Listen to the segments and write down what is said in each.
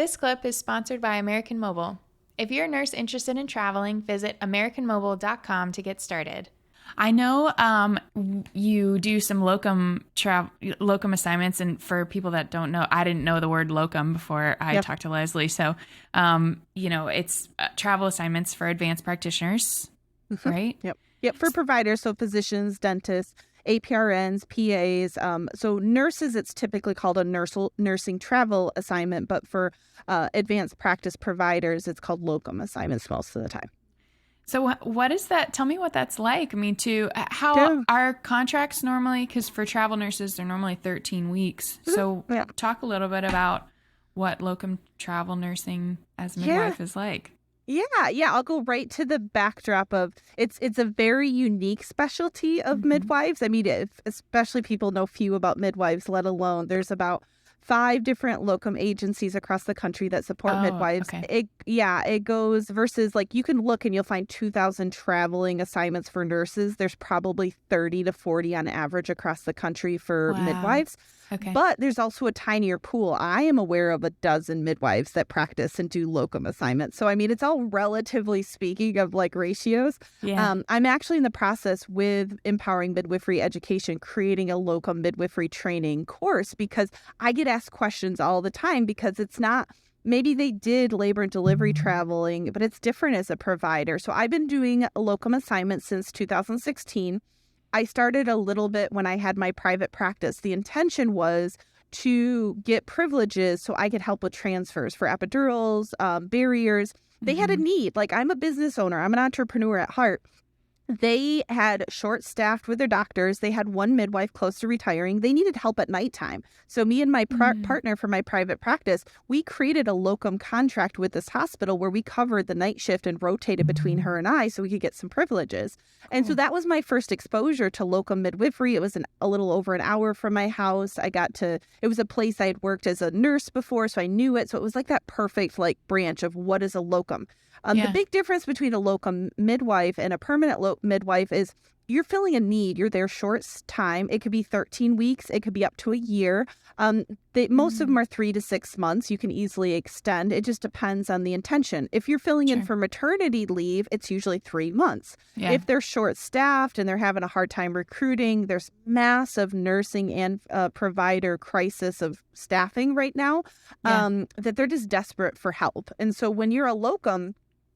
This clip is sponsored by American Mobile. If you're a nurse interested in traveling, visit americanmobile.com to get started. I know you do some locum assignments, and for people that don't know, I didn't know the word locum before I talked to Leslie. So, it's travel assignments for advanced practitioners, right? Yep. For providers, so physicians, dentists, APRNs, PAs. So nurses, it's typically called a nursing travel assignment, but for advanced practice providers, it's called locum assignments most of the time. So what is that? Tell me what that's like. I mean, how are contracts normally? Because for travel nurses, they're normally 13 weeks. So talk a little bit about what locum travel nursing as a midwife is like. Yeah. I'll go right to the backdrop of it's a very unique specialty of midwives. I mean, especially people know few about midwives, let alone there's about 5 different locum agencies across the country that support midwives. Okay. It goes versus like you can look and you'll find 2,000 traveling assignments for nurses. There's probably 30 to 40 on average across the country for midwives. Okay. But there's also a tinier pool. I am aware of a dozen midwives that practice and do locum assignments. So, I mean, it's all relatively speaking of like ratios. Yeah. I'm actually in the process with Empowering Midwifery Education, creating a locum midwifery training course because I get asked questions all the time because it's not, maybe they did labor and delivery traveling, but it's different as a provider. So I've been doing a locum assignment since 2016. I started a little bit when I had my private practice. The intention was to get privileges so I could help with transfers for epidurals, barriers. They had a need. Like, I'm a business owner. I'm an entrepreneur at heart. They had short-staffed with their doctors. They had one midwife close to retiring. They needed help at nighttime. So me and my partner for my private practice, we created a locum contract with this hospital where we covered the night shift and rotated between her and I so we could get some privileges. And so that was my first exposure to locum midwifery. It was a little over an hour from my house. It was a place I had worked as a nurse before, so I knew it. So it was like that perfect like branch of what is a locum. The big difference between a locum midwife and a permanent midwife is you're filling a need. You're there short time. It could be 13 weeks. It could be up to a year. Most of them are 3 to 6 months. You can easily extend. It just depends on the intention. If you're filling in for maternity leave, it's usually 3 months. Yeah. If they're short-staffed and they're having a hard time recruiting, there's massive nursing and provider crisis of staffing right now that they're just desperate for help. And so when you're a locum,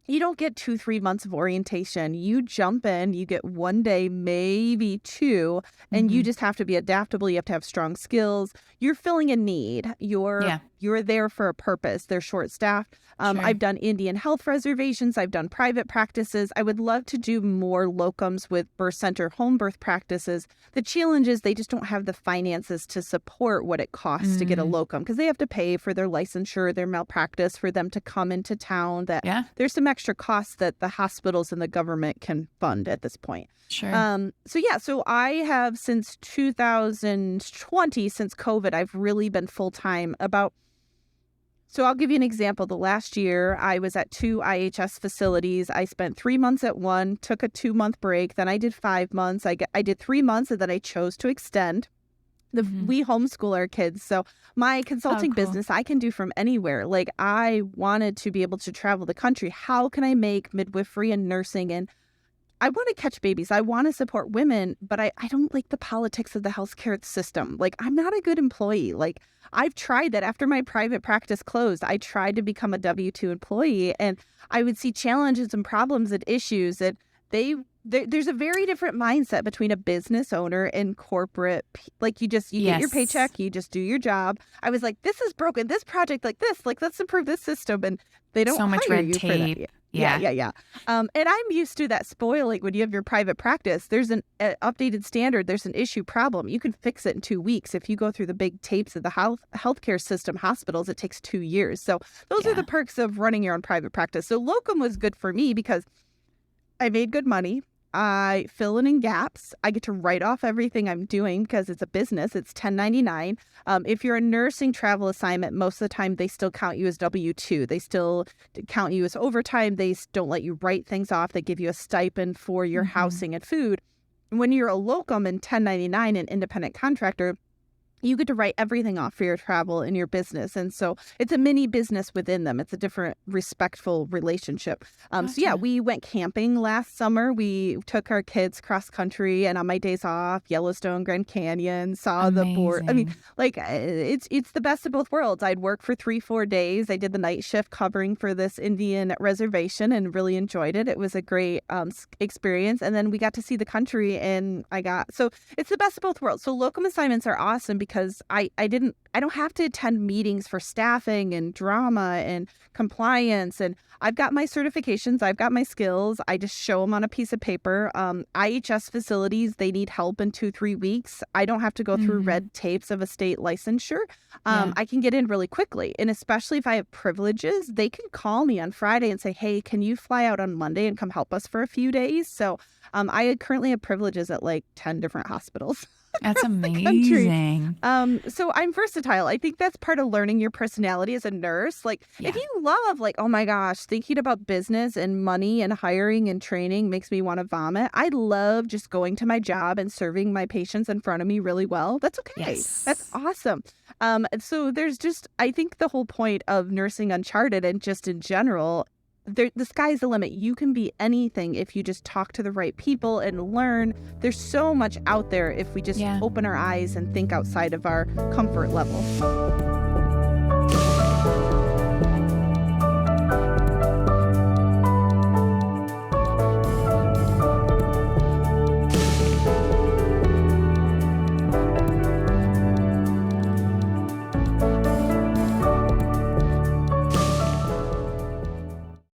you don't get 2-3 months of orientation. You jump in, you get 1 day, maybe 2, and you just have to be adaptable. You have to have strong skills. You're filling a need. You're there for a purpose. They're short-staffed. I've done Indian health reservations. I've done private practices. I would love to do more locums with birth center home birth practices. The challenge is they just don't have the finances to support what it costs to get a locum because they have to pay for their licensure, their malpractice, for them to come into town. There's some extra costs that the hospitals and the government can fund at this point. Sure. So I have since 2020, since COVID, I've really been full-time So I'll give you an example. The last year, I was at 2 IHS facilities. I spent 3 months at one, took a 2-month break. Then I did 5 months. I did 3 months, and then I chose to extend. We homeschool our kids. So my consulting business, I can do from anywhere. Like, I wanted to be able to travel the country. How can I make midwifery and nursing? And I want to catch babies. I want to support women, but I don't like the politics of the healthcare system. Like, I'm not a good employee. Like, I've tried that after my private practice closed. I tried to become a W-2 employee, and I would see challenges and problems and issues that there's a very different mindset between a business owner and corporate. Like, you get your paycheck, you just do your job. I was like, this is broken. This project like this, like, let's improve this system. And they don't so much hire red you tape. for that. Yeah. And I'm used to that spoiling when you have your private practice. There's an updated standard. There's an issue problem. You can fix it in 2 weeks. If you go through the big tapes of the healthcare system, hospitals, it takes 2 years. So those are the perks of running your own private practice. So locum was good for me because I made good money. I fill in gaps. I get to write off everything I'm doing because it's a business. It's 1099. If you're a nursing travel assignment, most of the time they still count you as W-2. They still count you as overtime. They don't let you write things off. They give you a stipend for your housing and food. When you're a locum and 1099, an independent contractor, you get to write everything off for your travel and your business. And so it's a mini business within them. It's a different respectful relationship. Gotcha. So yeah, we went camping last summer. We took our kids cross country, and on my days off, Yellowstone, Grand Canyon, saw the board. I mean, like it's the best of both worlds. I'd work for 3-4 days. I did the night shift covering for this Indian reservation and really enjoyed it. It was a great experience. And then we got to see the country, and so it's the best of both worlds. So locum assignments are awesome because I don't have to attend meetings for staffing and drama and compliance. And I've got my certifications. I've got my skills. I just show them on a piece of paper. IHS facilities, they need help in 2-3 weeks. I don't have to go through red tapes of a state licensure. I can get in really quickly. And especially if I have privileges, they can call me on Friday and say, hey, can you fly out on Monday and come help us for a few days? So I currently have privileges at like 10 different hospitals. That's amazing. So I'm versatile. I think that's part of learning your personality as a nurse. Like if you love like, oh my gosh, thinking about business and money and hiring and training makes me want to vomit. I love just going to my job and serving my patients in front of me really well. That's okay. Yes. That's awesome. So there's just, I think the whole point of nursing Uncharted and just in general, the sky's the limit. You can be anything if you just talk to the right people and learn. There's so much out there if we just open our eyes and think outside of our comfort level.